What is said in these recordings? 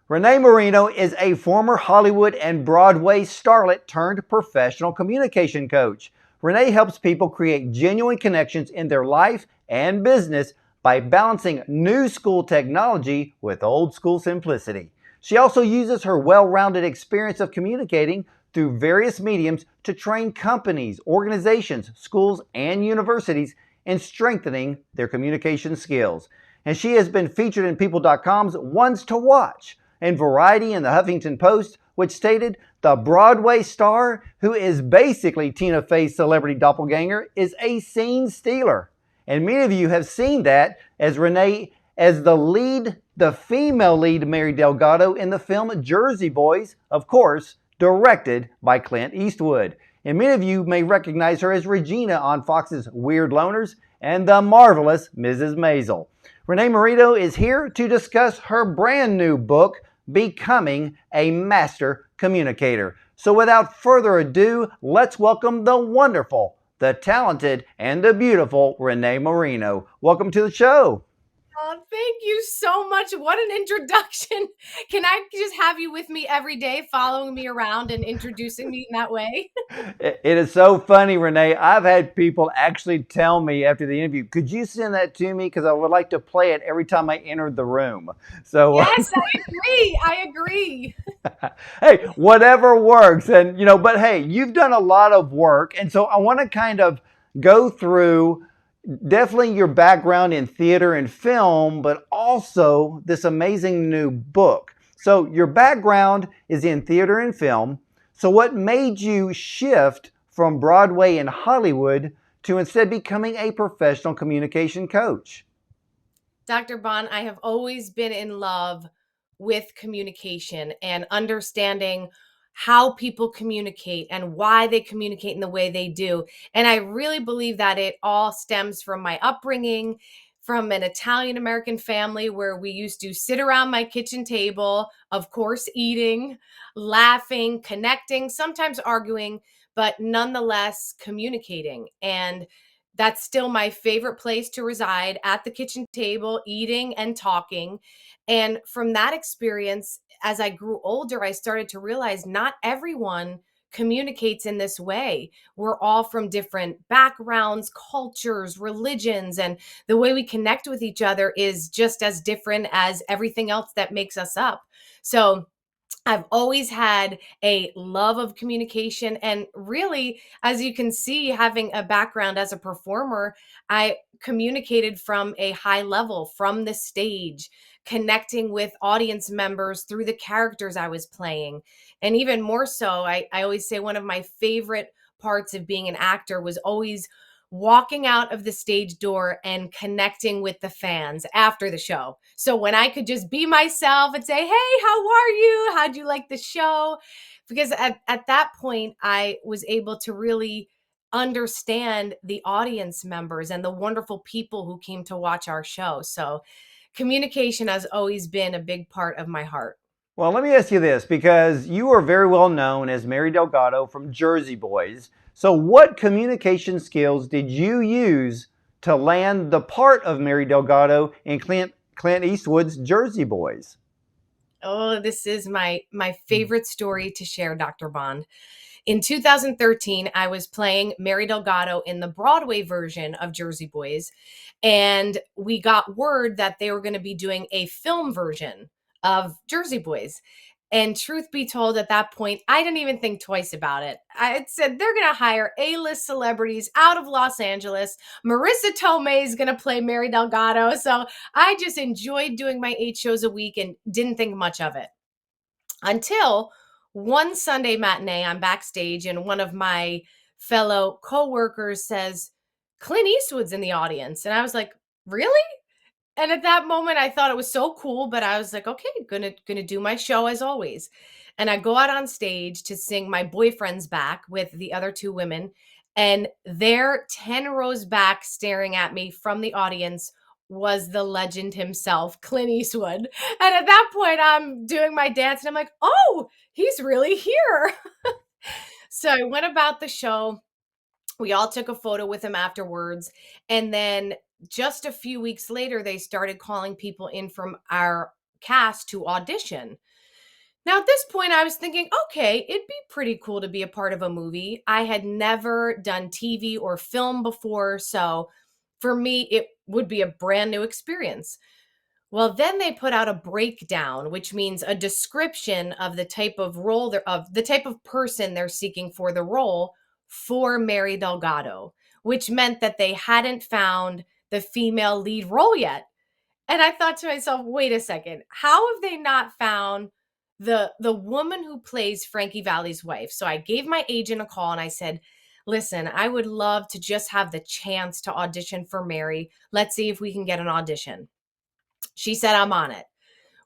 Renee Marino is a former Hollywood and Broadway starlet turned professional communication coach. Renee helps people create genuine connections in their life and business by balancing new school technology with old school simplicity. She also uses her well-rounded experience of communicating through various mediums to train companies, organizations, schools, and universities in strengthening their communication skills. And she has been featured in People.com's Ones to Watch, and Variety and the Huffington Post, which stated the Broadway star, who is basically Tina Fey's celebrity doppelganger, is a scene stealer. And many of you have seen that as Renee as the female lead Mary Delgado in the film Jersey Boys, of course, directed by Clint Eastwood. And many of you may recognize her as Regina on Fox's Weird Loners and the marvelous Mrs. Maisel. Renee Marino is here to discuss her brand new book, Becoming a Master Communicator. So without further ado, let's welcome the wonderful, the talented, and the beautiful Renee Marino. Welcome to the show. Oh, thank you so much. What an introduction. Can I just have you with me every day, following me around and introducing me in that way? It is so funny, Renee. I've had people actually tell me after the interview, could you send that to me? Because I would like to play it every time I entered the room. So Yes, I agree. hey, whatever works. And, but hey, you've done a lot of work. And so I want to kind of go through definitely your background in theater and film, but also this amazing new book. So your background is in theater and film. So what made you shift from Broadway and Hollywood to instead becoming a professional communication coach? Dr. Bond, I have always been in love with communication and understanding how people communicate and why they communicate in the way they do. And I really believe that it all stems from my upbringing, from an Italian American family where we used to sit around my kitchen table, of course, eating, laughing, connecting, sometimes arguing, but nonetheless communicating. And that's still my favorite place to reside, at the kitchen table, eating and talking. And from that experience, as I grew older, I started to realize not everyone communicates in this way. We're all from different backgrounds, cultures, religions, and the way we connect with each other is just as different as everything else that makes us up. So I've always had a love of communication. And really, as you can see, having a background as a performer, I communicated from a high level, from the stage, connecting with audience members through the characters I was playing. And even more so, I always say one of my favorite parts of being an actor was always walking out of the stage door and connecting with the fans after the show. So when I could just be myself and say, hey, how are you? How'd you like the show? Because at that point, I was able to really understand the audience members and the wonderful people who came to watch our show. So communication has always been a big part of my heart. Well, let me ask you this, because you are very well known as Mary Delgado from Jersey Boys. So what communication skills did you use to land the part of Mary Delgado in Clint Eastwood's Jersey Boys? Oh, this is my favorite story to share, Dr. Bond. In 2013, I was playing Mary Delgado in the Broadway version of Jersey Boys, and we got word that they were going to be doing a film version of Jersey Boys. And truth be told, at that point, I didn't even think twice about it. I said, they're going to hire A-list celebrities out of Los Angeles. Marissa Tomei is going to play Mary Delgado. So I just enjoyed doing my 8 shows a week and didn't think much of it until one Sunday matinee. I'm backstage and one of my fellow coworkers says, Clint Eastwood's in the audience. And I was like, really? And at that moment, I thought it was so cool, but I was like, okay, gonna do my show as always. And I go out on stage to sing My Boyfriend's Back with the other 2 women. And there, 10 rows back, staring at me from the audience, was the legend himself, Clint Eastwood. And at that point, I'm doing my dance and I'm like, oh, he's really here. So I went about the show. We all took a photo with him afterwards. And then just a few weeks later, they started calling people in from our cast to audition. Now, at this point, I was thinking, okay, it'd be pretty cool to be a part of a movie. I had never done TV or film before, so for me, it would be a brand new experience. Well, then they put out a breakdown, which means a description of the type of role of the type of person they're seeking for the role for Mary Delgado, which meant that they hadn't found the female lead role yet. And I thought to myself, wait a second, how have they not found the woman who plays Frankie Valli's wife? So I gave my agent a call and I said, listen, I would love to just have the chance to audition for Mary. Let's see if we can get an audition. She said, I'm on it.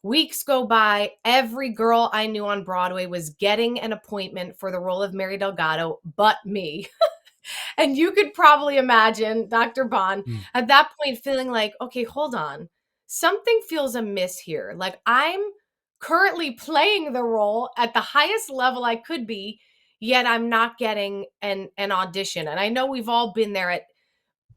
Weeks go by. Every girl I knew on Broadway was getting an appointment for the role of Mary Delgado, but me. And you could probably imagine Dr. Bond at that point feeling like, okay, hold on. Something feels amiss here. Like I'm currently playing the role at the highest level I could be, yet I'm not getting an audition. And I know we've all been there at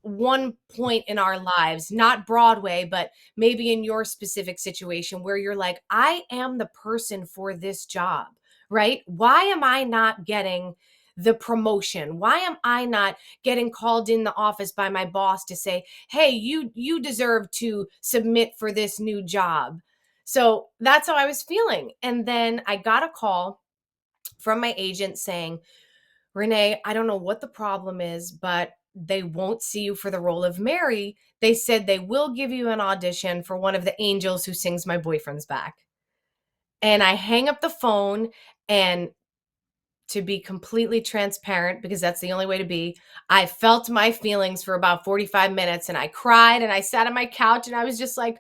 one point in our lives, not Broadway, but maybe in your specific situation where you're like, I am the person for this job, right? Why am I not getting the promotion? Why am I not getting called in the office by my boss to say, hey, you deserve to submit for this new job? So that's how I was feeling. And then I got a call from my agent saying, Renee, I don't know what the problem is, but they won't see you for the role of Mary. They said they will give you an audition for one of the angels who sings My Boyfriend's Back. And I hang up the phone, and to be completely transparent, because that's the only way to be, I felt my feelings for about 45 minutes and I cried and I sat on my couch and I was just like,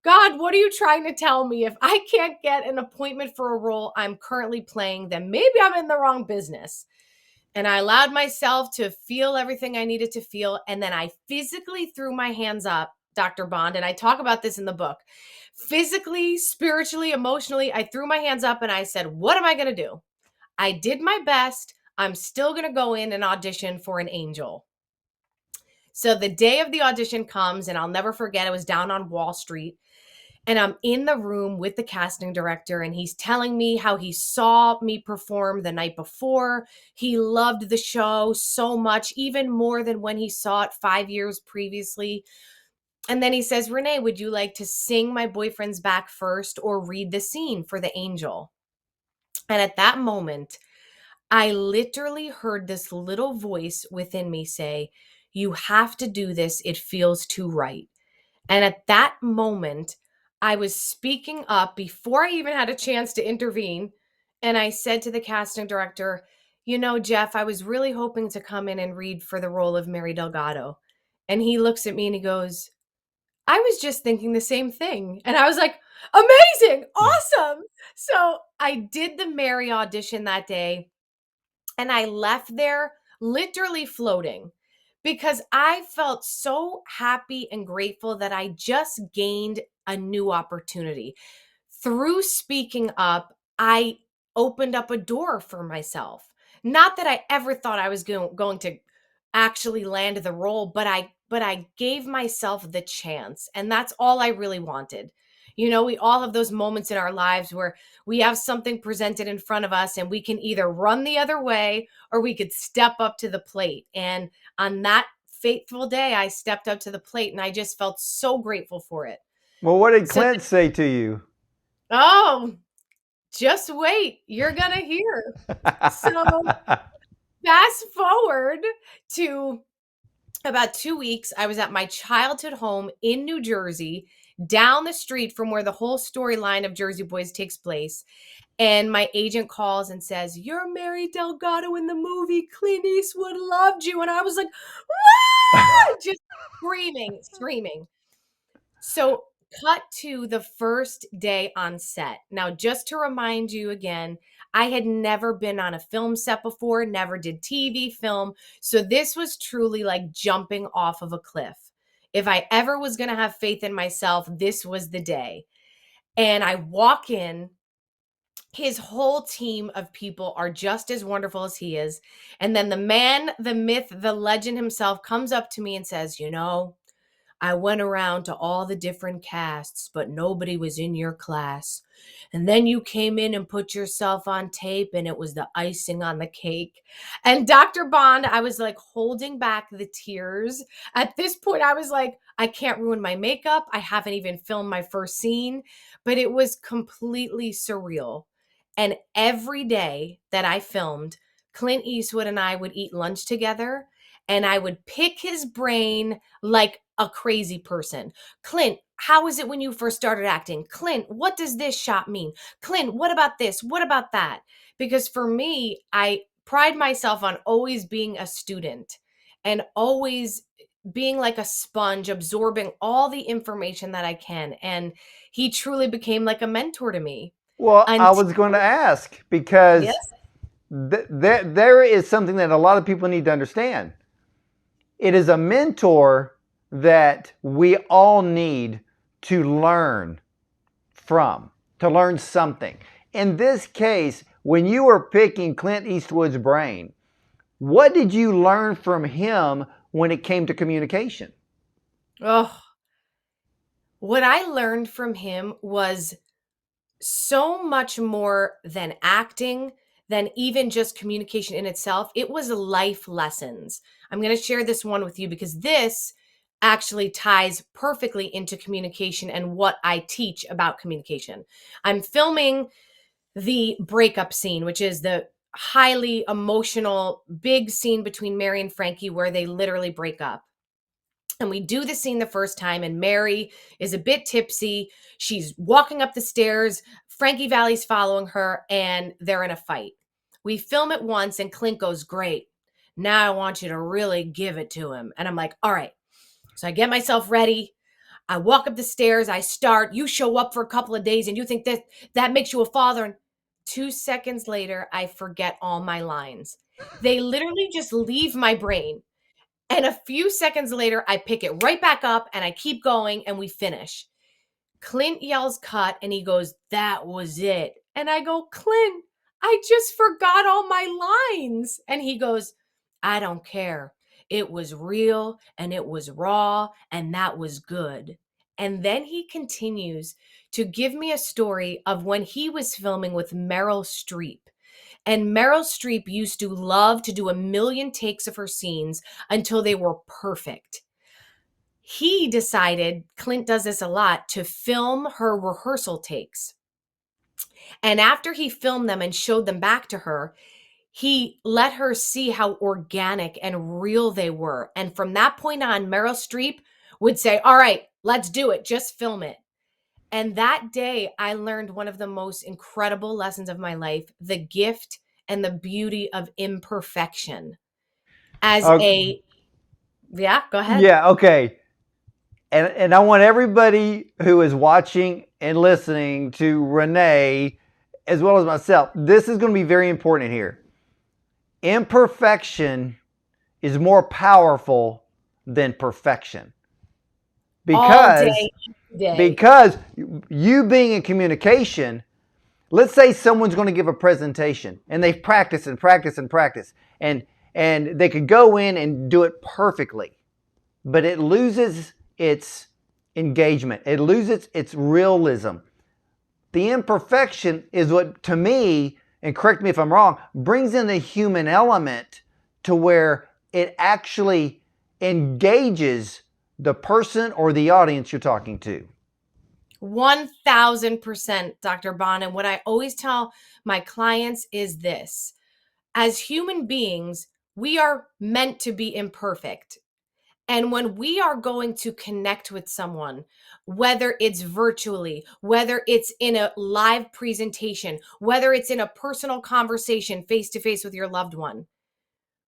God, what are you trying to tell me? If I can't get an appointment for a role I'm currently playing, then maybe I'm in the wrong business. And I allowed myself to feel everything I needed to feel. And then I physically threw my hands up, Dr. Bond. And I talk about this in the book. Physically, spiritually, emotionally, I threw my hands up and I said, what am I going to do? I did my best. I'm still going to go in and audition for an angel. So the day of the audition comes, and I'll never forget, it was down on Wall Street. And I'm in the room with the casting director, and he's telling me how he saw me perform the night before. He loved the show so much, even more than when he saw it 5 years previously. And then he says, Renee, would you like to sing My Boyfriend's Back first or read the scene for the angel? And at that moment, I literally heard this little voice within me say, you have to do this. It feels too right. And at that moment, I was speaking up before I even had a chance to intervene. And I said to the casting director, you know, Jeff, I was really hoping to come in and read for the role of Mary Delgado. And he looks at me and he goes, I was just thinking the same thing. And I was like, amazing, awesome. So I did the Mary audition that day. And I left there literally floating because I felt so happy and grateful that I just gained a new opportunity. Through speaking up, I opened up a door for myself. Not that I ever thought I was going to actually land the role, but I gave myself the chance. And that's all I really wanted. You know, we all have those moments in our lives where we have something presented in front of us and we can either run the other way or we could step up to the plate. And on that fateful day, I stepped up to the plate and I just felt so grateful for it. Well, what did Clint say to you? Oh, just wait. You're going to hear. So fast forward to about 2 weeks, I was at my childhood home in New Jersey, down the street from where the whole storyline of Jersey Boys takes place. And my agent calls and says, you're Mary Delgado in the movie. Clint Eastwood loved you. And I was like, ah! Just screaming. So cut to the first day on set. Now, just to remind you again, I had never been on a film set before, never did TV, film. So this was truly like jumping off of a cliff. If I ever was going to have faith in myself, this was the day. And I walk in. His whole team of people are just as wonderful as he is. And then the man, the myth, the legend himself comes up to me and says, you know, I went around to all the different casts, but nobody was in your class. And then you came in and put yourself on tape, and it was the icing on the cake. And Dr. Bond, I was like holding back the tears. At this point, I was like, I can't ruin my makeup. I haven't even filmed my first scene, but it was completely surreal. And every day that I filmed, Clint Eastwood and I would eat lunch together, and I would pick his brain like a crazy person. Clint, how is it when you first started acting? Clint, what does this shot mean? Clint, what about this? What about that? Because for me, I pride myself on always being a student and always being like a sponge, absorbing all the information that I can. And he truly became like a mentor to me. Well, I Until, was going to ask because yes. there is something that a lot of people need to understand. It is a mentor that we all need to learn from, to learn something. In this case, when you were picking Clint Eastwood's brain, what did you learn from him when it came to communication? Oh, what I learned from him was so much more than acting, than even just communication in itself. It was life lessons. I'm going to share this one with you because this actually ties perfectly into communication and what I teach about communication. I'm filming the breakup scene, which is the highly emotional, big scene between Mary and Frankie where they literally break up. And we do the scene the first time, and Mary is a bit tipsy. She's walking up the stairs. Frankie Valli's following her, and they're in a fight. We film it once, and Clint goes, "Great. Now I want you to really give it to him." And I'm like, "All right." So I get myself ready. I walk up the stairs. I start. You show up for a couple of days, and you think that makes you a father. And 2 seconds later, I forget all my lines. They literally just leave my brain. And a few seconds later, I pick it right back up and I keep going and we finish. Clint yells cut and he goes, "That was it." And I go, "Clint, I just forgot all my lines." And he goes, "I don't care. It was real and it was raw and that was good." And then he continues to give me a story of when he was filming with Meryl Streep. And Meryl Streep used to love to do a million takes of her scenes until they were perfect. He decided, Clint does this a lot, to film her rehearsal takes. And after he filmed them and showed them back to her, he let her see how organic and real they were. And from that point on, Meryl Streep would say, "All right, let's do it. Just film it." And that day, I learned one of the most incredible lessons of my life, the gift and the beauty of imperfection. As Uh, a, yeah, go ahead. yeah, okay. And I want everybody who is watching and listening to Renee, as well as myself, this is going to be very important here. Imperfection is more powerful than perfection All because day, every day. because you being in communication, let's say someone's going to give a presentation and they've practiced and practiced and practiced and they could go in and do it perfectly, but it loses its engagement. It loses its realism. The imperfection is what, to me, and correct me if I'm wrong, brings in the human element to where it actually engages the person or the audience you're talking to. 1000%, Dr. Bond. And what I always tell my clients is this: as human beings, we are meant to be imperfect. And when we are going to connect with someone, whether it's virtually, whether it's in a live presentation, whether it's in a personal conversation face to face with your loved one,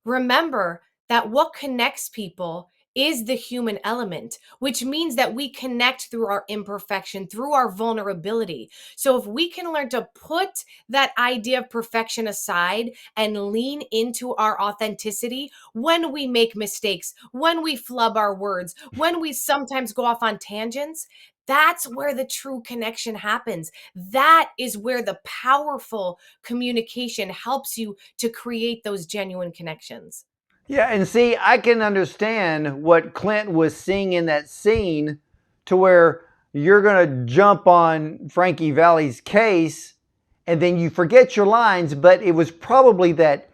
remember that what connects people is the human element, which means that we connect through our imperfection, through our vulnerability. So if we can learn to put that idea of perfection aside and lean into our authenticity when we make mistakes, when we flub our words, when we sometimes go off on tangents, that's where the true connection happens. That is where the powerful communication helps you to create those genuine connections. Yeah, and see, I can understand what Clint was seeing in that scene to where you're going to jump on Frankie Valli's case and then you forget your lines, but it was probably that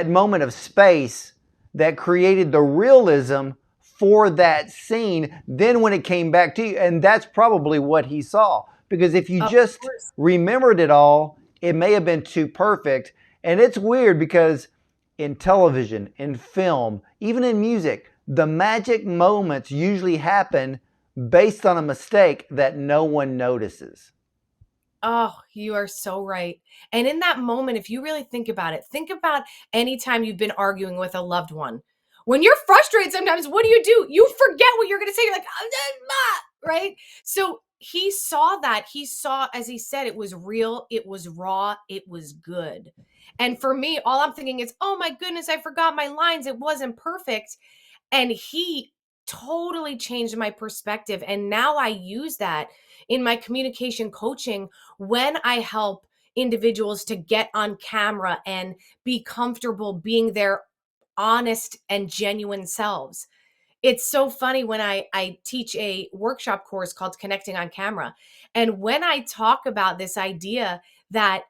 moment of space that created the realism for that scene. Then when it came back to you, and that's probably what he saw. Because if you Of just course. remembered it all, it may have been too perfect. And it's weird because in television, in film, even in music, the magic moments usually happen based on a mistake that no one notices. Oh, you are so right. And in that moment, if you really think about any time you've been arguing with a loved one. When you're frustrated, sometimes what do? You forget what you're going to say. You're like, right? So he saw that. He saw, as he said, it was real, it was raw, it was good. And for me, all I'm thinking is, oh my goodness, I forgot my lines. It wasn't perfect. And he totally changed my perspective. And now I use that in my communication coaching when I help individuals to get on camera and be comfortable being their honest and genuine selves. It's so funny when I teach a workshop course called Connecting on Camera. And when I talk about this idea that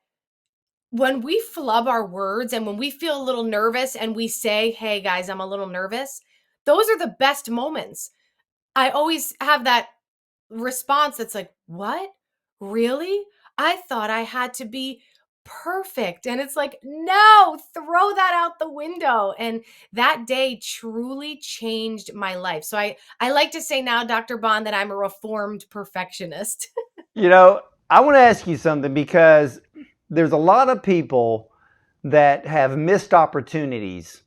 when we flub our words and when we feel a little nervous and we say, hey guys, I'm a little nervous, those are the best moments. I always have that response that's like, what? Really? I thought I had to be perfect. And it's like, no, throw that out the window. And that day truly changed my life. So I like to say now, Dr. Bond, that I'm a reformed perfectionist. You know, I want to ask you something because there's a lot of people that have missed opportunities.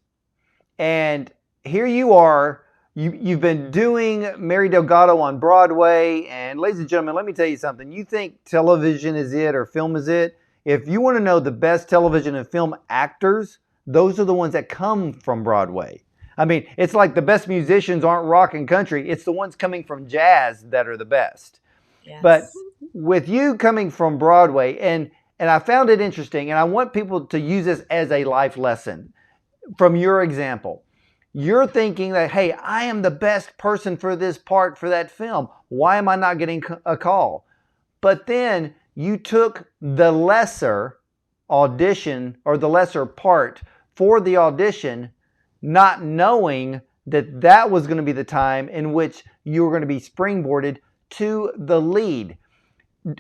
And here you are, you've been doing Mary Delgado on Broadway. And ladies and gentlemen, let me tell you something. You think television is it or film is it? If you want to know the best television and film actors, those are the ones that come from Broadway. I mean, it's like the best musicians aren't rock and country. It's the ones coming from jazz that are the best. But Yes. with you coming from Broadway, and I found it interesting, and I want people to use this as a life lesson from your example. You're thinking that, hey, I am the best person for this part for that film. Why am I not getting a call? But then you took the lesser audition or the lesser part for the audition, not knowing that that was going to be the time in which you were going to be springboarded to the lead.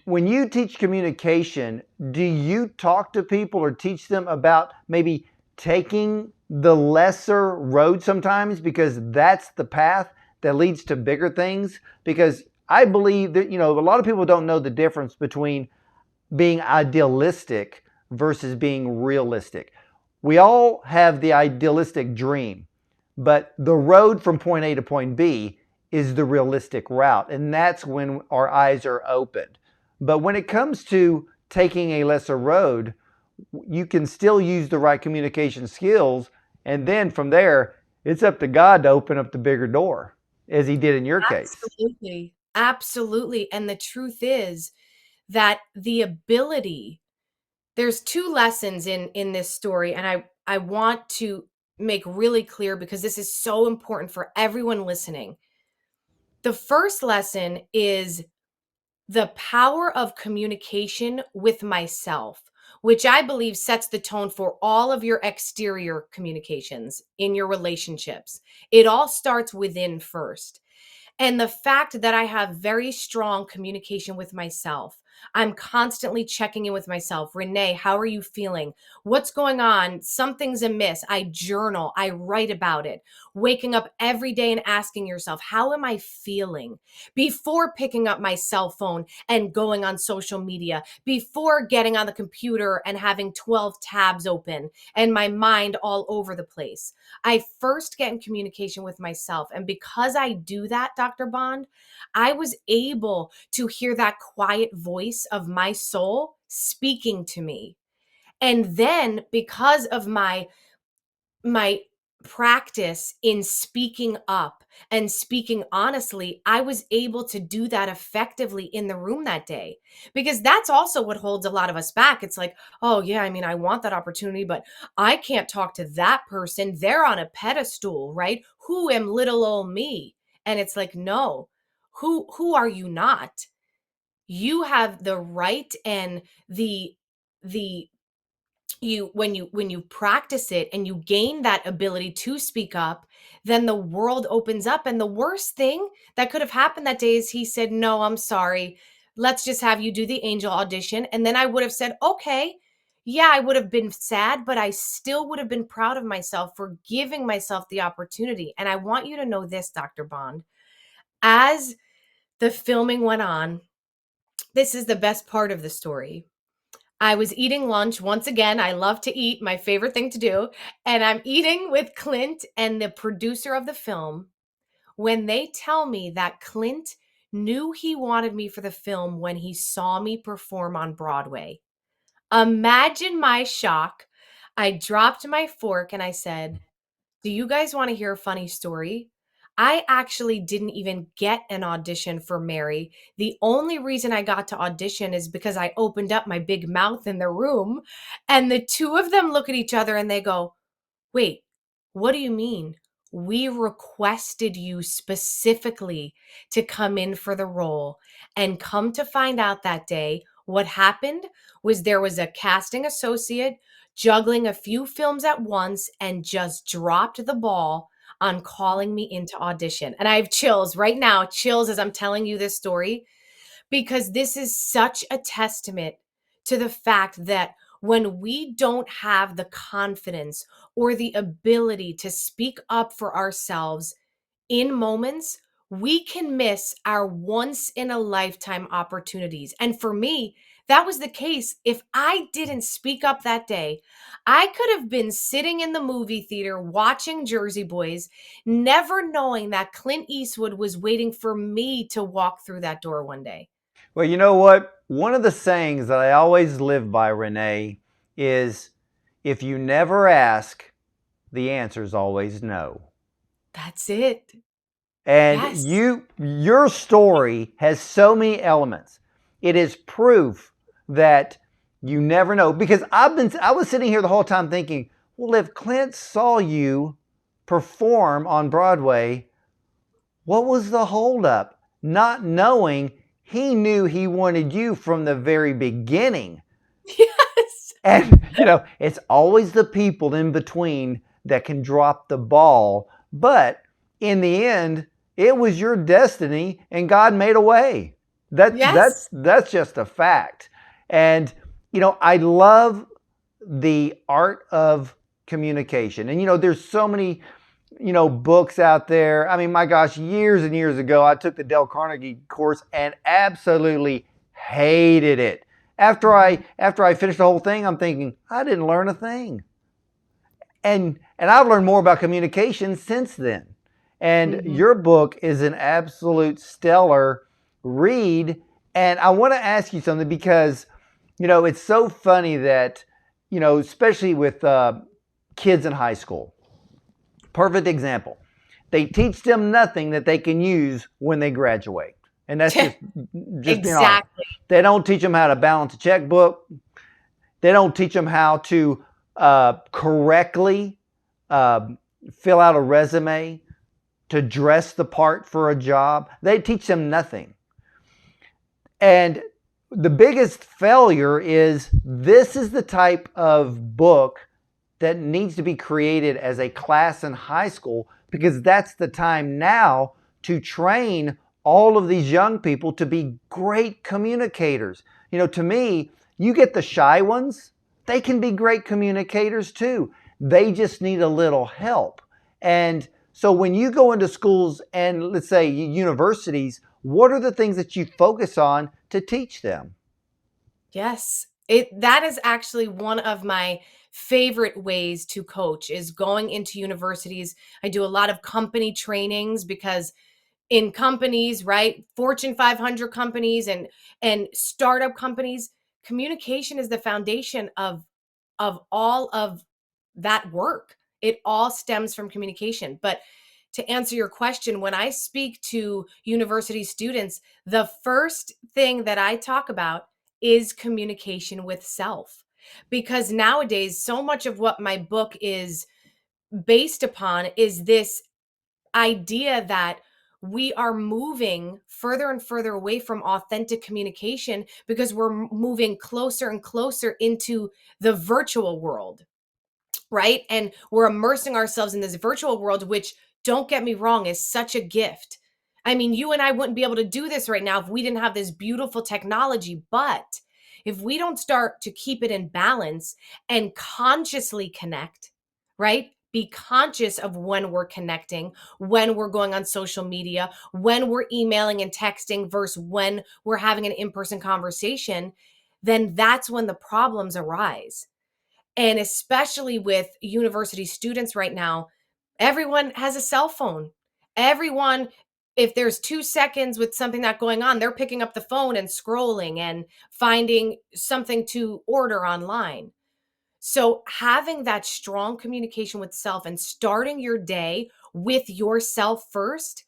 When you teach communication, do you talk to people or teach them about maybe taking the lesser road sometimes because that's the path that leads to bigger things? Because I believe that, a lot of people don't know the difference between being idealistic versus being realistic. We all have the idealistic dream, but the road from point A to point B is the realistic route. And that's when our eyes are opened. But when it comes to taking a lesser road, you can still use the right communication skills. And then from there, it's up to God to open up the bigger door, as he did in your case. Absolutely. Absolutely. And the truth is that the ability, there's two lessons in this story, and I want to make really clear because this is so important for everyone listening. The first lesson is the power of communication with myself, which I believe sets the tone for all of your exterior communications in your relationships. It all starts within first. And the fact that I have very strong communication with myself. I'm constantly checking in with myself. Renee, how are you feeling? What's going on? Something's amiss. I journal, I write about it. Waking up every day and asking yourself, how am I feeling? Before picking up my cell phone and going on social media, before getting on the computer and having 12 tabs open and my mind all over the place. I first get in communication with myself. And because I do that, Dr. Bond, I was able to hear that quiet voice of my soul speaking to me. And then because of my practice in speaking up and speaking honestly, I was able to do that effectively in the room that day. Because that's also what holds a lot of us back. It's like, oh, yeah, I mean, I want that opportunity, but I can't talk to that person. They're on a pedestal, right? Who am little old me? And it's like, no, who are you not? You have the right and the when you practice it and you gain that ability to speak up, then the world opens up. And the worst thing that could have happened that day is he said, no, I'm sorry, let's just have you do the angel audition. And then I would have said, okay, yeah, I would have been sad, but I still would have been proud of myself for giving myself the opportunity. And I want you to know this, Dr. Bond, as the filming went on, this is the best part of the story. I was eating lunch. Once again, I love to eat, my favorite thing to do. And I'm eating with Clint and the producer of the film when they tell me that Clint knew he wanted me for the film when he saw me perform on Broadway. Imagine my shock. I dropped my fork and I said, do you guys want to hear a funny story? I actually didn't even get an audition for Mary. The only reason I got to audition is because I opened up my big mouth in the room, and the two of them look at each other and they go, wait, what do you mean? We requested you specifically to come in for the role. And come to find out that day, what happened was there was a casting associate juggling a few films at once and just dropped the ball on calling me into audition. And I have chills right now, chills as I'm telling you this story, because this is such a testament to the fact that when we don't have the confidence or the ability to speak up for ourselves in moments, we can miss our once in a lifetime opportunities. And for me, that was the case. If I didn't speak up that day, I could have been sitting in the movie theater watching Jersey Boys, never knowing that Clint Eastwood was waiting for me to walk through that door one day. Well, you know what? One of the sayings that I always live by, Renee, is if you never ask, the answer is always no. That's it. And Yes. your story has so many elements. It is proof that you never know. Because I was sitting here the whole time thinking, well, if Clint saw you perform on Broadway, what was the holdup? Not knowing he knew he wanted you from the very beginning. Yes. And, it's always the people in between that can drop the ball. But in the end, it was your destiny and God made a way. Yes. That's just a fact. And, I love the art of communication. And, there's so many, books out there. I mean, my gosh, years and years ago, I took the Dale Carnegie course and absolutely hated it. After I finished the whole thing, I'm thinking, I didn't learn a thing. And I've learned more about communication since then. And your book is an absolute stellar read. And I want to ask you something because, it's so funny that, especially with kids in high school. Perfect example. They teach them nothing that they can use when they graduate. And that's just being honest. They don't teach them how to balance a checkbook. They don't teach them how to correctly fill out a resume, to dress the part for a job. They teach them nothing. And the biggest failure is this is the type of book that needs to be created as a class in high school, because that's the time now to train all of these young people to be great communicators. To me, you get the shy ones, they can be great communicators too. They just need a little help. And so when you go into schools and let's say universities, what are the things that you focus on to teach them? Yes. That is actually one of my favorite ways to coach is going into universities. I do a lot of company trainings because in companies, right? Fortune 500 companies and startup companies, communication is the foundation of all of that work. It all stems from communication. But to answer your question, when I speak to university students, the first thing that I talk about is communication with self. Because nowadays, so much of what my book is based upon is this idea that we are moving further and further away from authentic communication because we're moving closer and closer into the virtual world, right? And we're immersing ourselves in this virtual world, which, don't get me wrong, is such a gift. I mean, you and I wouldn't be able to do this right now if we didn't have this beautiful technology. But if we don't start to keep it in balance and consciously connect, right? Be conscious of when we're connecting, when we're going on social media, when we're emailing and texting versus when we're having an in-person conversation, then that's when the problems arise. And especially with university students right now, everyone has a cell phone. Everyone, if there's 2 seconds with something not going on, they're picking up the phone and scrolling and finding something to order online. So having that strong communication with self and starting your day with yourself first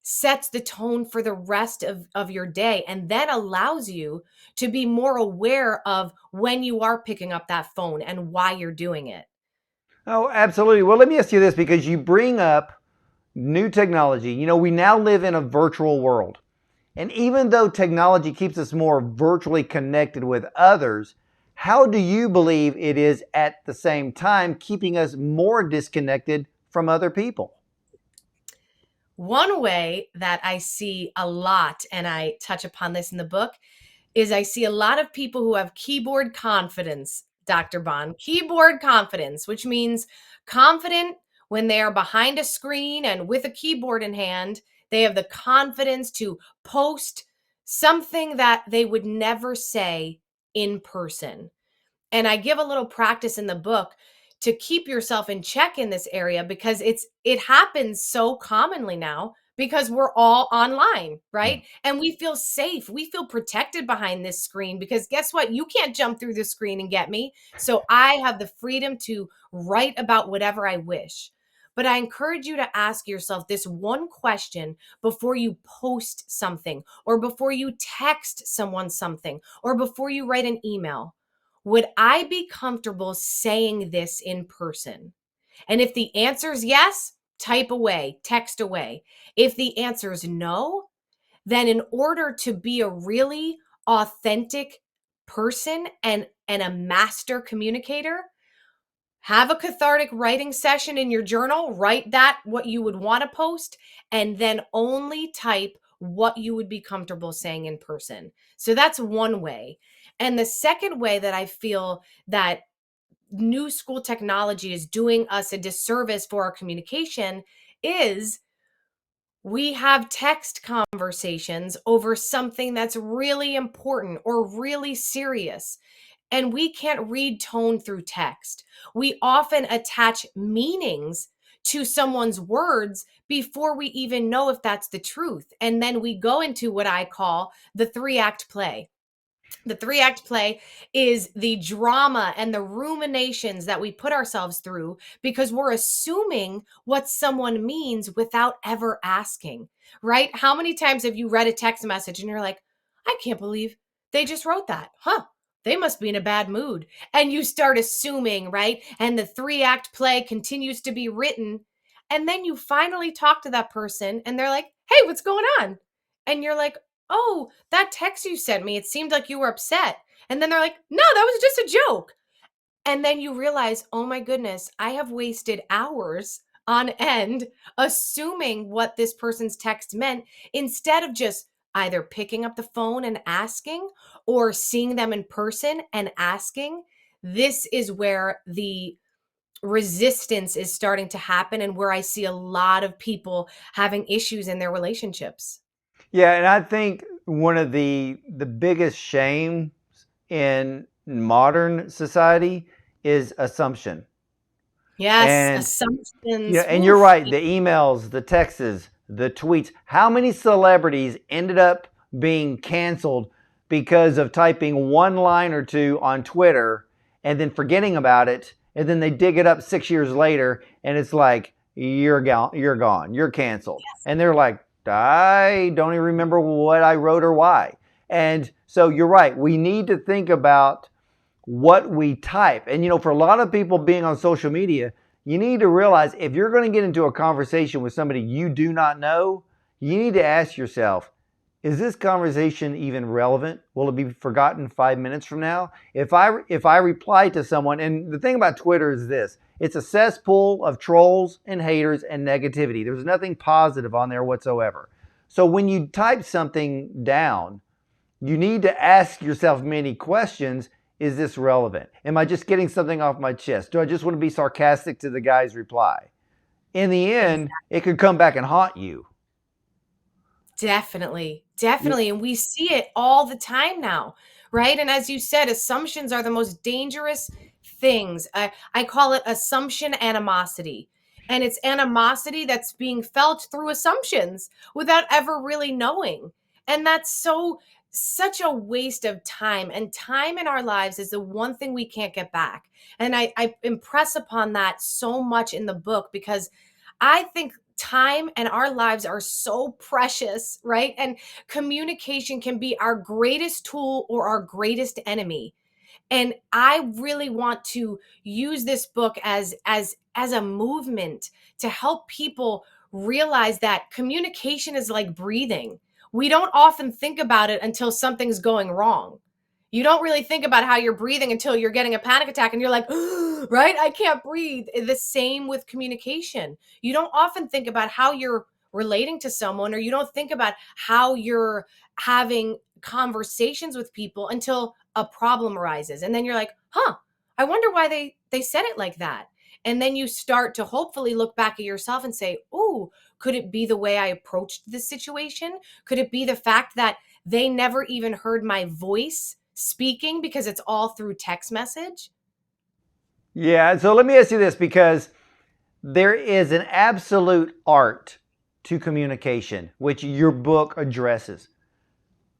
sets the tone for the rest of your day, and then allows you to be more aware of when you are picking up that phone and why you're doing it. Oh, absolutely. Well, let me ask you this, because you bring up new technology. You know, we now live in a virtual world. And even though technology keeps us more virtually connected with others, how do you believe it is at the same time keeping us more disconnected from other people? One way that I see a lot, and I touch upon this in the book, is I see a lot of people who have keyboard confidence, Dr. Bond, keyboard confidence, which means confident when they are behind a screen and with a keyboard in hand. They have the confidence to post something that they would never say in person. And I give a little practice in the book to keep yourself in check in this area, because it happens so commonly now because we're all online, Yeah. right? And we feel safe. We feel protected behind this screen because guess what? You can't jump through the screen and get me. So I have the freedom to write about whatever I wish. But I encourage you to ask yourself this one question before you post something, or before you text someone something, or before you write an email. Would I be comfortable saying this in person? And if the answer is yes, type away, text away. If the answer is no, then in order to be a really authentic person and a master communicator, have a cathartic writing session in your journal, write that what you would want to post, and then only type what you would be comfortable saying in person. So that's one way. And the second way that I feel that new school technology is doing us a disservice for our communication is we have text conversations over something that's really important or really serious, and we can't read tone through text. We often attach meanings to someone's words before we even know if that's the truth. And then we go into what I call the 3-act play. The 3-act play is the drama and the ruminations that we put ourselves through because we're assuming what someone means without ever asking, right? How many times have you read a text message and you're like, I can't believe they just wrote that? Huh? They must be in a bad mood. And you start assuming, right? And the 3-act play continues to be written. And then you finally talk to that person and they're like, hey, what's going on? And you're like, oh, that text you sent me, it seemed like you were upset. And then they're like, no, that was just a joke. And then you realize, oh my goodness, I have wasted hours on end assuming what this person's text meant instead of just either picking up the phone and asking or seeing them in person and asking. This is where the resistance is starting to happen and where I see a lot of people having issues in their relationships. Yeah, and I think one of the biggest shames in modern society is assumption. Yes, And yeah, assumptions. and you're Oof. right, the emails, the texts, the tweets. How many celebrities ended up being canceled because of typing one line or two on Twitter and then forgetting about it and then they dig it up 6 years later, and it's like, you're gone, you're canceled. And they're like, I don't even remember what I wrote or why. And so you're right. We need to think about what we type. And, for a lot of people being on social media, you need to realize if you're going to get into a conversation with somebody you do not know, you need to ask yourself, is this conversation even relevant? Will it be forgotten 5 minutes from now? If I reply to someone, and the thing about Twitter is this, it's a cesspool of trolls and haters and negativity. There's nothing positive on there whatsoever. So when you type something down, you need to ask yourself many questions. Is this relevant? Am I just getting something off my chest? Do I just want to be sarcastic to the guy's reply? In the end, it could come back and haunt you. Definitely. And we see it all the time now, right? And as you said, assumptions are the most dangerous things. I call it assumption animosity. And it's animosity that's being felt through assumptions without ever really knowing. And that's such a waste of time. And time in our lives is the one thing we can't get back. And I impress upon that so much in the book because I think time and our lives are so precious, right? And communication can be our greatest tool or our greatest enemy. And I really want to use this book as a movement to help people realize that communication is like breathing. We don't often think about it until something's going wrong. You don't really think about how you're breathing until you're getting a panic attack and you're like, right? I can't breathe. The same with communication. You don't often think about how you're relating to someone, or you don't think about how you're having conversations with people until a problem arises. And then you're like, I wonder why they said it like that. And then you start to hopefully look back at yourself and say, oh, could it be the way I approached this situation? Could it be the fact that they never even heard my voice speaking because it's all through text message? Yeah, so let me ask you this, because there is an absolute art to communication, which your book addresses.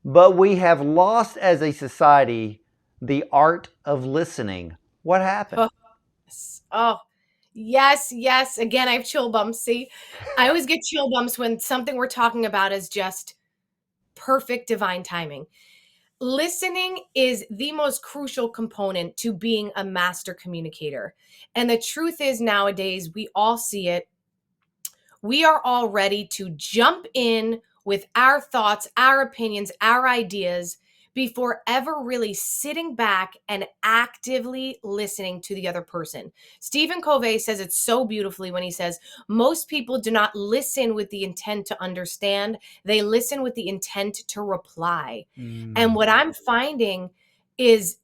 But we have lost as a society the art of listening. What happened? Oh, yes. Again, I have chill bumps. See, I always get chill bumps when something we're talking about is just perfect divine timing. Listening is the most crucial component to being a master communicator. And the truth is, nowadays, we all see it. We are all ready to jump in with our thoughts, our opinions, our ideas before ever really sitting back and actively listening to the other person. Stephen Covey says it so beautifully when he says, most people do not listen with the intent to understand, they listen with the intent to reply. And what I'm finding is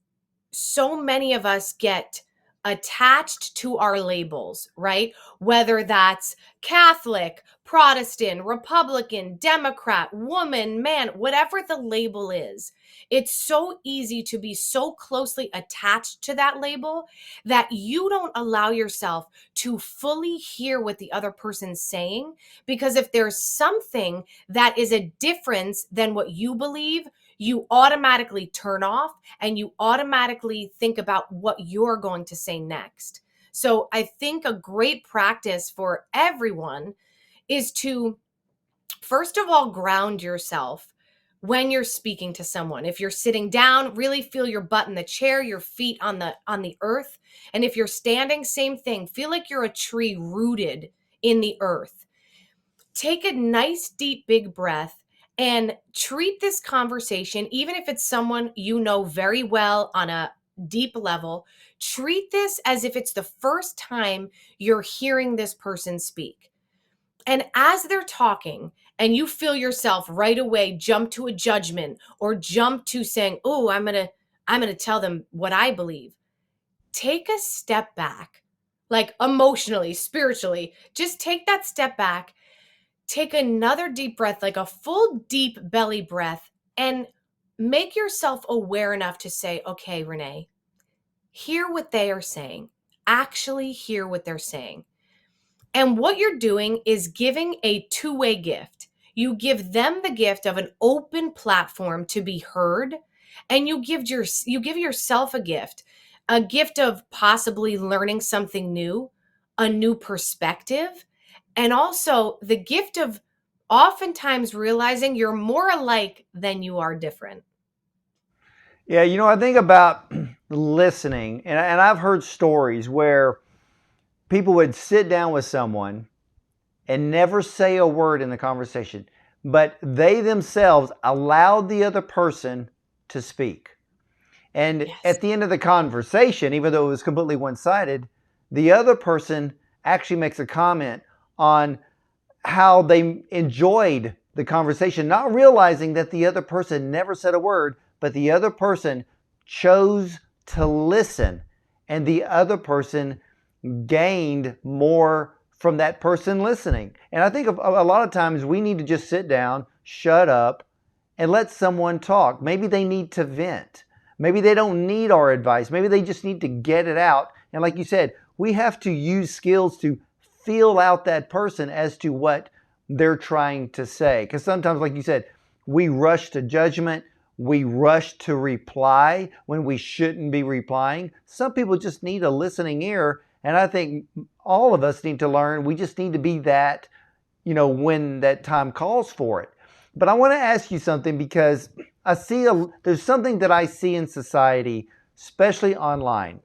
so many of us get attached to our labels, right? Whether that's Catholic, Protestant, Republican, Democrat, woman, man, whatever the label is, it's so easy to be so closely attached to that label that you don't allow yourself to fully hear what the other person's saying. Because if there's something that is a difference than what you believe, you automatically turn off and you automatically think about what you're going to say next. So I think a great practice for everyone is to, first of all, ground yourself when you're speaking to someone. If you're sitting down, really feel your butt in the chair, your feet on the earth. And if you're standing, same thing. Feel like you're a tree rooted in the earth. Take a nice, deep, big breath and treat this conversation, even if it's someone you know very well on a deep level, treat this as if it's the first time you're hearing this person speak. And as they're talking and you feel yourself right away jump to a judgment or jump to saying, oh, I'm going to tell them what I believe. Take a step back, like emotionally, spiritually, just take that step back. Take another deep breath, like a full deep belly breath, and make yourself aware enough to say, okay, Renee, hear what they are saying. Actually hear what they're saying. And what you're doing is giving a two-way gift. You give them the gift of an open platform to be heard, and you give yourself a gift. a gift of possibly learning something new, a new perspective, and also the gift of oftentimes realizing you're more alike than you are different. Yeah, I think about listening, and I've heard stories where people would sit down with someone and never say a word in the conversation, but they themselves allowed the other person to speak. And Yes. at the end of the conversation, even though it was completely one sided, the other person actually makes a comment on how they enjoyed the conversation, not realizing that the other person never said a word, but the other person chose to listen, and the other person gained more from that person listening. And I think a lot of times we need to just sit down, shut up, and let someone talk. Maybe they need to vent. Maybe they don't need our advice. Maybe they just need to get it out. And like you said, we have to use skills to feel out that person as to what they're trying to say. Because sometimes, like you said, we rush to judgment. We rush to reply when we shouldn't be replying. Some people just need a listening ear. And I think all of us need to learn. We just need to be that, when that time calls for it. But I want to ask you something, because there's something that I see in society, especially online.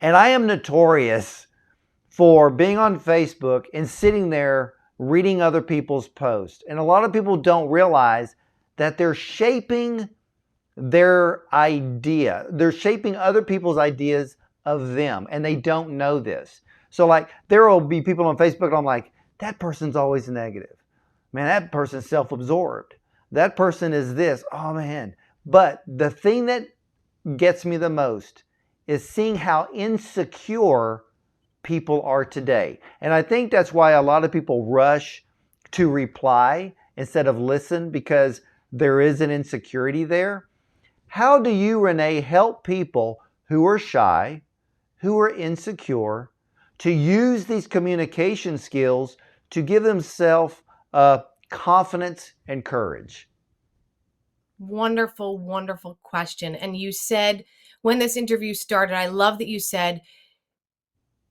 And I am notorious for being on Facebook and sitting there reading other people's posts. And a lot of people don't realize that they're shaping their idea. They're shaping other people's ideas of them, and they don't know this. So like, there will be people on Facebook and I'm like, that person's always negative. Man, that person's self-absorbed. That person is this. Oh man. But the thing that gets me the most is seeing how insecure people are today. And I think that's why a lot of people rush to reply instead of listen, because there is an insecurity there. How do you, Renee, help people who are shy, who are insecure, to use these communication skills to give themselves confidence and courage? Wonderful, wonderful question. And you said when this interview started, I love that you said,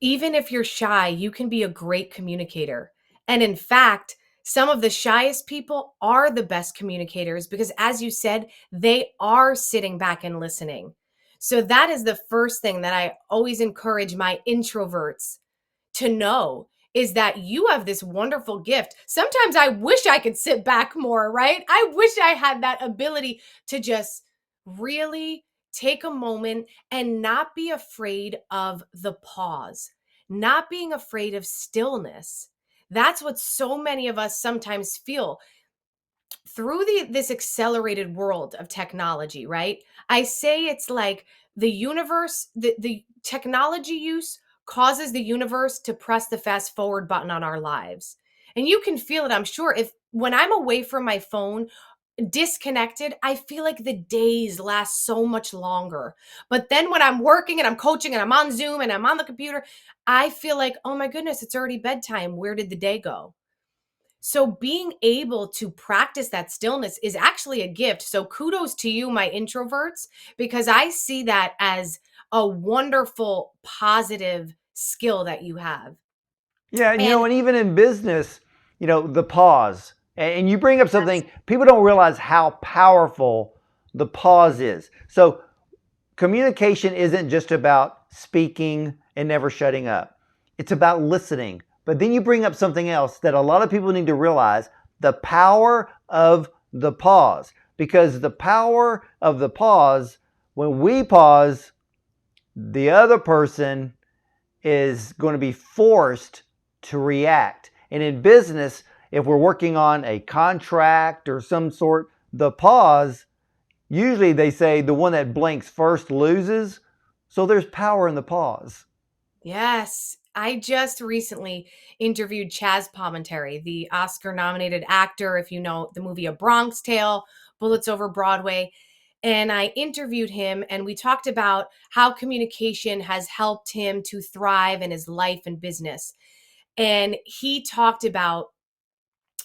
even if you're shy, you can be a great communicator. And in fact, some of the shyest people are the best communicators because, as you said, they are sitting back and listening. So, that is the first thing that I always encourage my introverts to know, is that you have this wonderful gift. Sometimes I wish I could sit back more, right? I wish I had that ability to just really take a moment and not be afraid of the pause, not being afraid of stillness. That's what so many of us sometimes feel through this accelerated world of technology, right? I say it's like the universe, the technology use causes the universe to press the fast forward button on our lives. And you can feel it, I'm sure. If when I'm away from my phone, disconnected, I feel like the days last so much longer. But then when I'm working and I'm coaching and I'm on Zoom and I'm on the computer, I feel like, oh my goodness, it's already bedtime. Where did the day go? So being able to practice that stillness is actually a gift. So kudos to you, my introverts, because I see that as a wonderful, positive skill that you have. Yeah, And and even in business, the pause. And you bring up yes, something, people don't realize how powerful the pause is. So communication isn't just about speaking and never shutting up. It's about listening. But then you bring up something else that a lot of people need to realize, the power of the pause. Because the power of the pause, when we pause, the other person is going to be forced to react. And in business, if we're working on a contract or some sort, the pause, usually they say the one that blinks first loses. So there's power in the pause. yes. I just recently interviewed Chaz Palminteri, the Oscar nominated actor, if you know the movie A Bronx Tale, Bullets Over Broadway. And I interviewed him and we talked about how communication has helped him to thrive in his life and business. And he talked about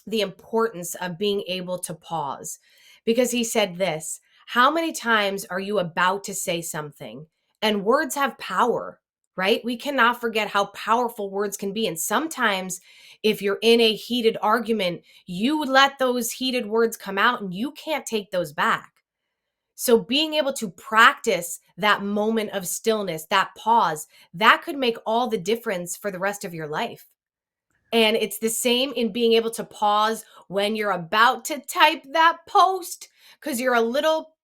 the importance of being able to pause because he said this: how many times are you about to say something And words have power, right? We cannot forget how powerful words can be. And sometimes, if you're in a heated argument, you let those heated words come out and you can't take those back. So, being able to practice that moment of stillness, that pause, that could make all the difference for the rest of your life. And it's the same in being able to pause when you're about to type that post because you're a little,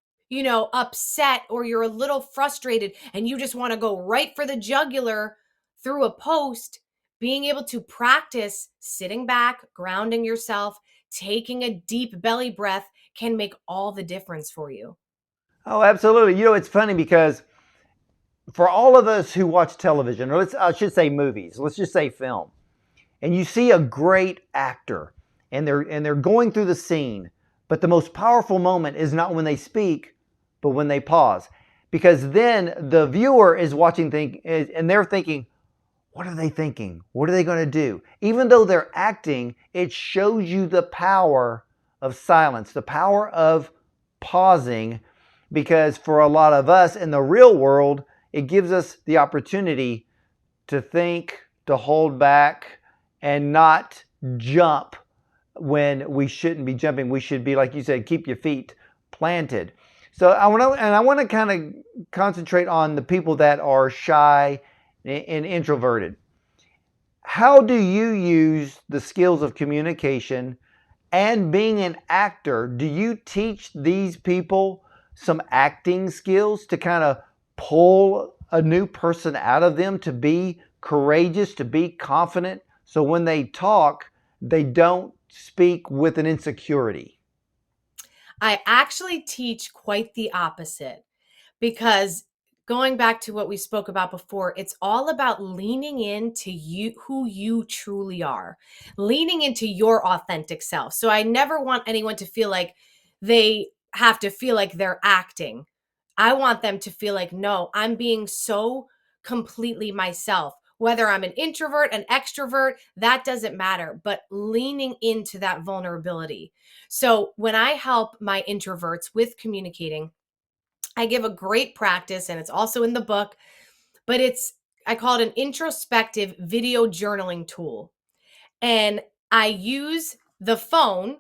upset, or you're a little frustrated and you just want to go right for the jugular through a post. Being able to practice sitting back, grounding yourself, taking a deep belly breath can make all the difference for you. Oh, absolutely. It's funny because for all of us who watch television, or I should say movies, let's just say film, and you see a great actor and they're going through the scene, but the most powerful moment is not when they speak, but when they pause. Because then the viewer is watching and they're thinking, what are they thinking? What are they going to do? Even though they're acting, it shows you the power of silence, the power of pausing, because for a lot of us in the real world, it gives us the opportunity to think, to hold back, and not jump when we shouldn't be jumping. We should be, like you said, keep your feet planted. So I want to kind of concentrate on the people that are shy and introverted. How do you use the skills of communication and being an actor? Do you teach these people some acting skills to kind of pull a new person out of them to be courageous, to be confident, so when they talk, they don't speak with an insecurity? I actually teach quite the opposite because, going back to what we spoke about before, it's all about leaning into you, who you truly are, leaning into your authentic self. So I never want anyone to feel like they have to feel like they're acting. I want them to feel like, no, I'm being so completely myself. Whether I'm an introvert, an extrovert, that doesn't matter, but leaning into that vulnerability. So when I help my introverts with communicating, I give a great practice, and it's also in the book, but I call it an introspective video journaling tool. And I use the phone,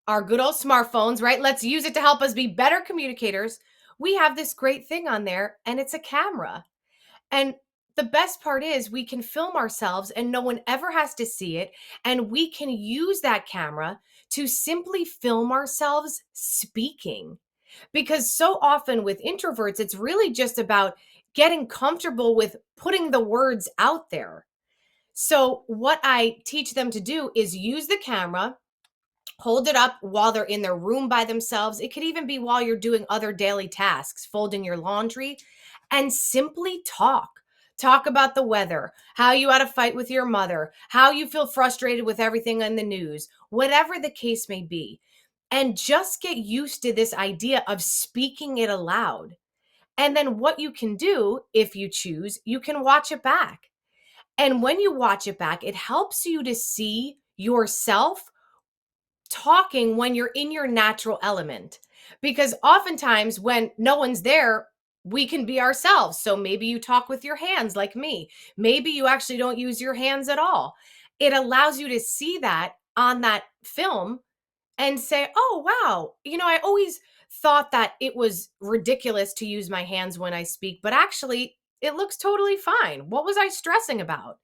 our good old smartphones, right? Let's use it to help us be better communicators. We have this great thing on there, and it's a camera. And the best part is we can film ourselves and no one ever has to see it. And we can use that camera to simply film ourselves speaking. Because so often with introverts, it's really just about getting comfortable with putting the words out there. So, what I teach them to do is use the camera, hold it up while they're in their room by themselves. It could even be while you're doing other daily tasks, folding your laundry, and simply talk. Talk about the weather, how you had a fight with your mother, how you feel frustrated with everything in the news, whatever the case may be. And just get used to this idea of speaking it aloud. And then what you can do, if you choose, you can watch it back. And when you watch it back, it helps you to see yourself talking when you're in your natural element. Because oftentimes when no one's there, we can be ourselves. So maybe you talk with your hands like me. Maybe you actually don't use your hands at all. It allows you to see that on that film and say, oh, wow, I always thought that it was ridiculous to use my hands when I speak, but actually, it looks totally fine. What was I stressing about?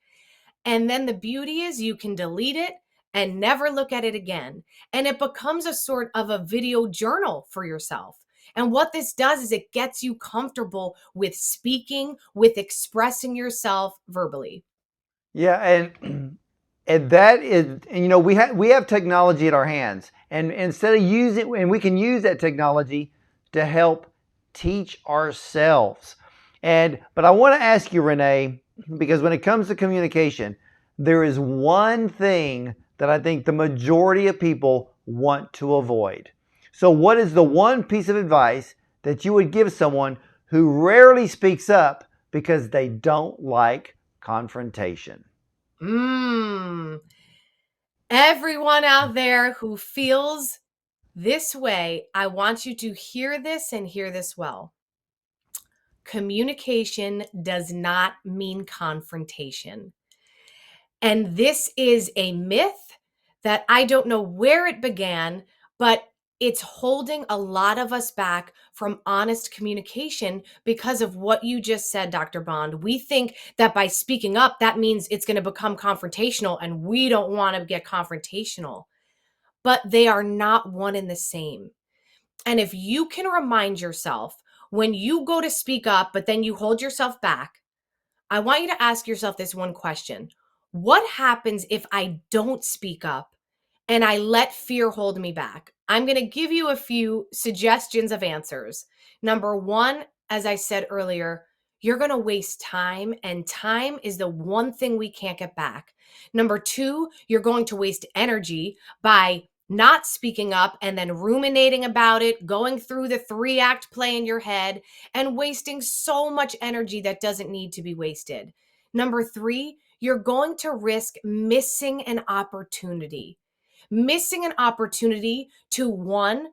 And then the beauty is you can delete it and never look at it again. And it becomes a sort of a video journal for yourself. And what this does is it gets you comfortable with speaking, with expressing yourself verbally. Yeah, and and that is, and we have technology at our hands, and instead of using, and we can use that technology to help teach ourselves. But I want to ask you, Renee, because when it comes to communication, there is one thing that I think the majority of people want to avoid. So, what is the one piece of advice that you would give someone who rarely speaks up because they don't like confrontation? Mm. Everyone out there who feels this way, I want you to hear this and hear this well. communication does not mean confrontation. And this is a myth that I don't know where it began, but it's holding a lot of us back from honest communication because of what you just said, Dr. Bond. We think that by speaking up, that means it's going to become confrontational, and we don't want to get confrontational. But they are not one and the same. And if you can remind yourself when you go to speak up, but then you hold yourself back, I want you to ask yourself this one question. What happens if I don't speak up and I let fear hold me back? I'm going to give you a few suggestions of answers. Number one, as I said earlier, you're going to waste time, and time is the one thing we can't get back. Number two, you're going to waste energy by not speaking up and then ruminating about it, going through the 3-act play in your head, and wasting so much energy that doesn't need to be wasted. Number three, you're going to risk missing an opportunity. Missing an opportunity to, one,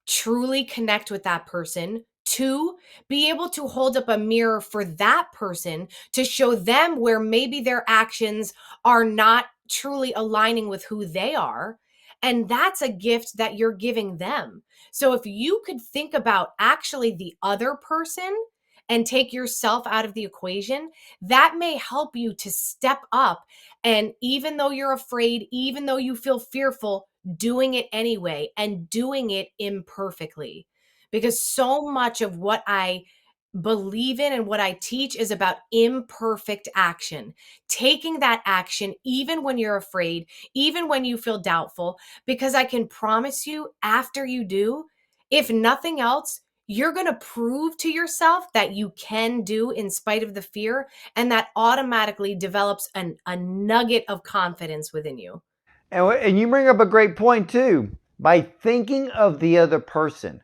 truly connect with that person. Two, be able to hold up a mirror for that person to show them where maybe their actions are not truly aligning with who they are. And that's a gift that you're giving them. So if you could think about actually the other person and take yourself out of the equation, that may help you to step up. And even though you're afraid, even though you feel fearful, doing it anyway and doing it imperfectly. Because so much of what I believe in and what I teach is about imperfect action. Taking that action, even when you're afraid, even when you feel doubtful, because I can promise you, after you do, if nothing else, you're going to prove to yourself that you can do in spite of the fear. And that automatically develops a nugget of confidence within you. And you bring up a great point too. By thinking of the other person,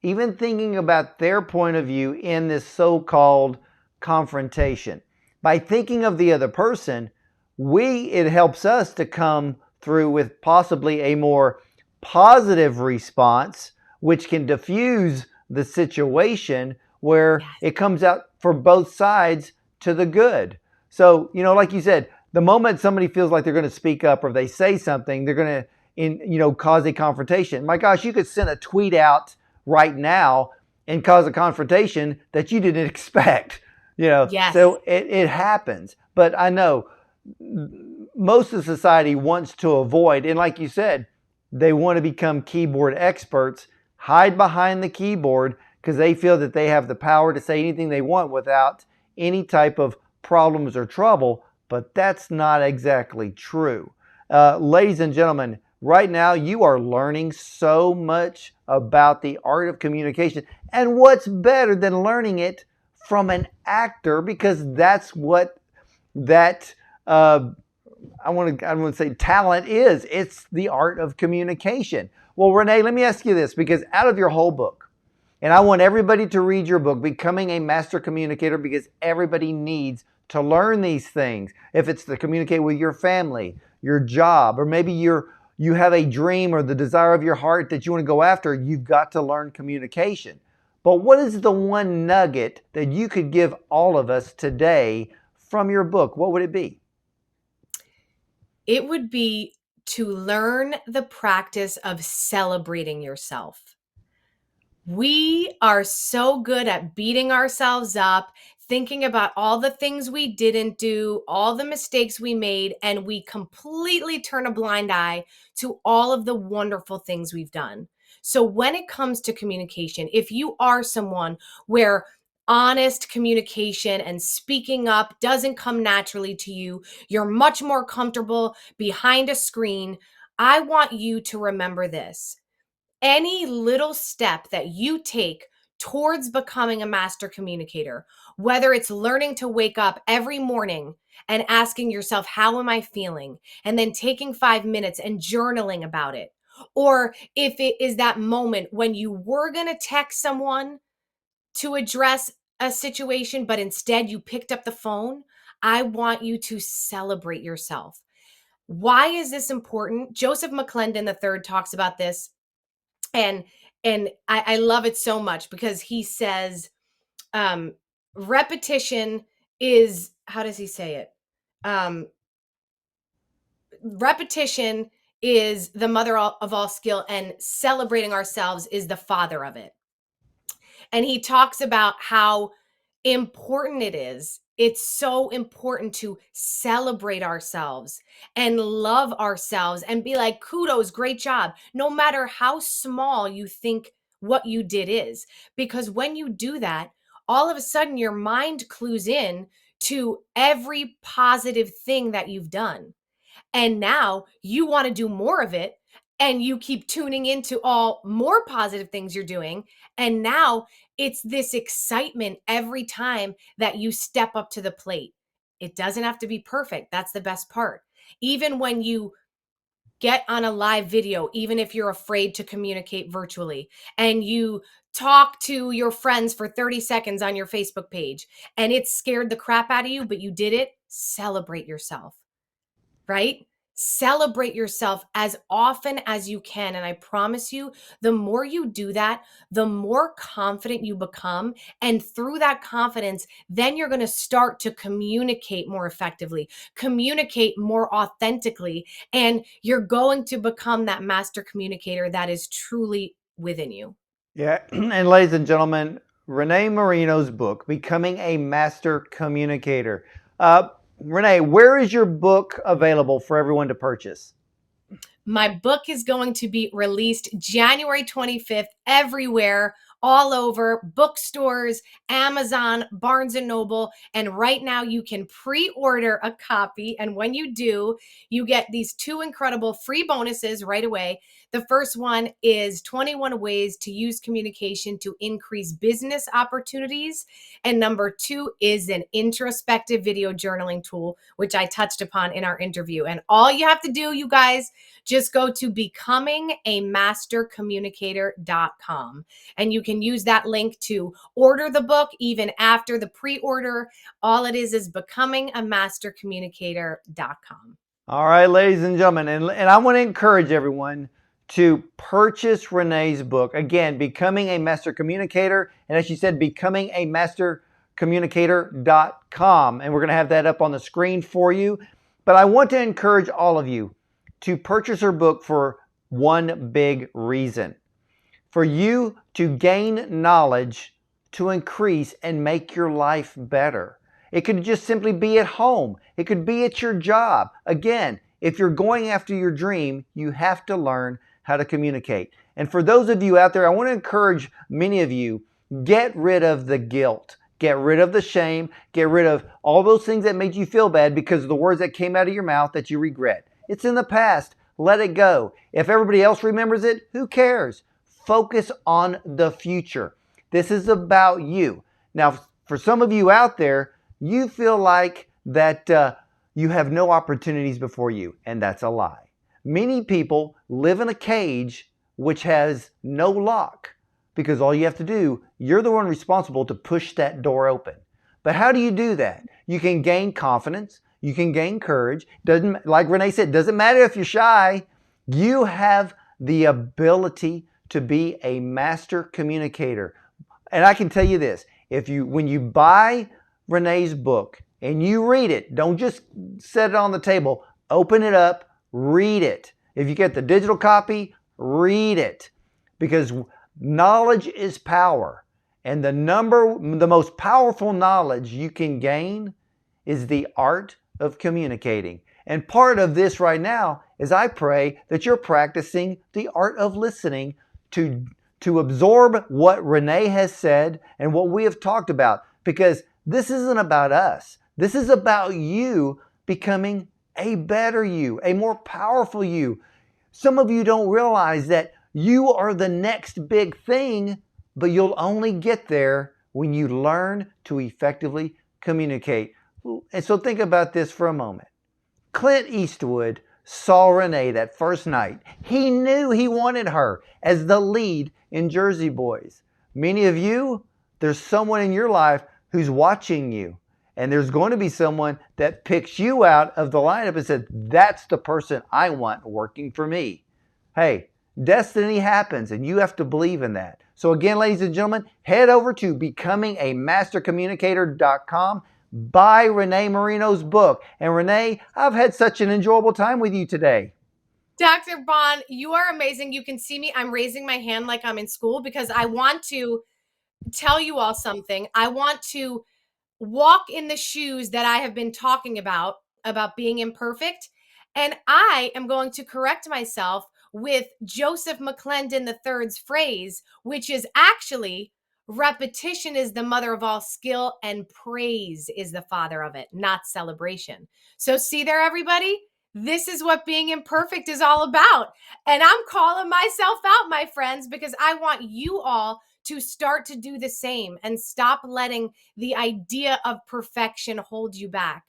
even thinking about their point of view in this so-called confrontation, by thinking of the other person, it helps us to come through with possibly a more positive response, which can diffuse the situation where it comes out for both sides to the good. So, like you said, the moment somebody feels like they're going to speak up or they say something, they're going to, cause a confrontation. My gosh, you could send a tweet out right now and cause a confrontation that you didn't expect. Yes. So it happens. But I know most of society wants to avoid, and like you said, they want to become keyboard experts, hide behind the keyboard because they feel that they have the power to say anything they want without any type of problems or trouble. But that's not exactly true. Ladies and gentlemen, right now you are learning so much about the art of communication. And what's better than learning it from an actor? Because that's what that I want to say talent is. It's the art of communication. Well, Renee, let me ask you this, because out of your whole book, and I want everybody to read your book, Becoming a Master Communicator, because everybody needs to learn these things. If it's to communicate with your family, your job, or maybe you have a dream or the desire of your heart that you want to go after, you've got to learn communication. But what is the one nugget that you could give all of us today from your book? What would it be? It would be to learn the practice of celebrating yourself. We are so good at beating ourselves up, thinking about all the things we didn't do, all the mistakes we made, and we completely turn a blind eye to all of the wonderful things we've done. So when it comes to communication, if you are someone where honest communication and speaking up doesn't come naturally to you, you're much more comfortable behind a screen, I want you to remember this. Any little step that you take towards becoming a master communicator, whether it's learning to wake up every morning and asking yourself, how am I feeling? And then taking 5 minutes and journaling about it. Or if it is that moment when you were going to text someone to address a situation, but instead you picked up the phone, I want you to celebrate yourself. Why is this important? Joseph McClendon III talks about this. And I love it so much because he says, repetition is, how does he say it? Repetition is the mother of all skill, and celebrating ourselves is the father of it. And he talks about how important it is. It's so important to celebrate ourselves and love ourselves and be like, kudos, great job, no matter how small you think what you did is. Because when you do that, all of a sudden your mind clues in to every positive thing that you've done. And now you want to do more of it. And you keep tuning into all more positive things you're doing. And now it's this excitement every time that you step up to the plate. It doesn't have to be perfect. That's the best part. Even when you get on a live video, even if you're afraid to communicate virtually, and you talk to your friends for 30 seconds on your Facebook page and it scared the crap out of you, but you did it, celebrate yourself, right? Celebrate yourself as often as you can. And I promise you, the more you do that, the more confident you become. And through that confidence, then you're going to start to communicate more effectively, communicate more authentically, and you're going to become that master communicator that is truly within you. Yeah, and ladies and gentlemen, Renee Marino's book, Becoming a Master Communicator. Renee, where is your book available for everyone to purchase? My book is going to be released January 25th everywhere, all over bookstores, Amazon, Barnes and Noble. And right now you can pre-order a copy. And when you do, you get these 2 incredible free bonuses right away. The first one is 21 ways to use communication to increase business opportunities. And number 2 is an introspective video journaling tool, which I touched upon in our interview. And all you have to do, you guys, just go to becomingamastercommunicator.com, and you can use that link to order the book even after the pre-order. All it is becomingamastercommunicator.com. All right, ladies and gentlemen, and I want to encourage everyone to purchase Renee's book. Again, Becoming a Master Communicator, and as she said, becomingamastercommunicator.com. And we're going to have that up on the screen for you. But I want to encourage all of you to purchase her book for one big reason. For you to gain knowledge to increase and make your life better. It could just simply be at home. It could be at your job. Again, if you're going after your dream, you have to learn how to communicate. And for those of you out there, I want to encourage many of you, get rid of the guilt. Get rid of the shame. Get rid of all those things that made you feel bad because of the words that came out of your mouth that you regret. It's in the past. Let it go. If everybody else remembers it, who cares? Focus on the future. This is about you. Now, for some of you out there, you feel like that you have no opportunities before you, and that's a lie. Many people live in a cage which has no lock because all you have to do, you're the one responsible to push that door open. But how do you do that? You can gain confidence. You can gain courage. Doesn't, like Renee said, doesn't matter if you're shy. You have the ability to be a master communicator. And I can tell you this, when you buy Renee's book and you read it, don't just set it on the table. Open it up, read it. If you get the digital copy, read it. Because knowledge is power. And the most powerful knowledge you can gain is the art of communicating. And part of this right now is I pray that you're practicing the art of listening to absorb what Renee has said and what we have talked about. Because this isn't about us. This is about you becoming a better you, a more powerful you. Some of you don't realize that you are the next big thing, but you'll only get there when you learn to effectively communicate. And so think about this for a moment. Clint Eastwood saw Renee that first night. He knew he wanted her as the lead in Jersey Boys. Many of you, there's someone in your life who's watching you. And there's going to be someone that picks you out of the lineup and says, that's the person I want working for me. Hey, destiny happens and you have to believe in that. So again, ladies and gentlemen, head over to becomingamastercommunicator.com. Buy Renee Marino's book. And Renee, I've had such an enjoyable time with you today. Dr. Bond, you are amazing. You can see me. I'm raising my hand like I'm in school because I want to tell you all something. I want to walk in the shoes that I have been talking about being imperfect. And I am going to correct myself with Joseph McClendon III's phrase, which is actually repetition is the mother of all skill and praise is the father of it, not celebration. So see there, everybody? This is what being imperfect is all about. And I'm calling myself out, my friends, because I want you all to start to do the same and stop letting the idea of perfection hold you back.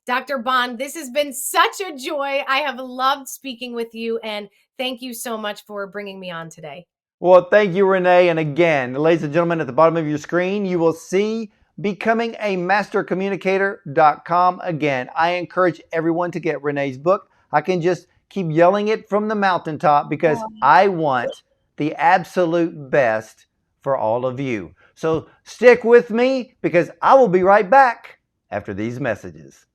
Dr. Bond, this has been such a joy. I have loved speaking with you, and thank you so much for bringing me on today. Well, thank you, Renee. And again, ladies and gentlemen, at the bottom of your screen, you will see becomingamastercommunicator.com. Again, I encourage everyone to get Renee's book. I can just keep yelling it from the mountaintop because I want the absolute best for all of you. So stick with me because I will be right back after these messages.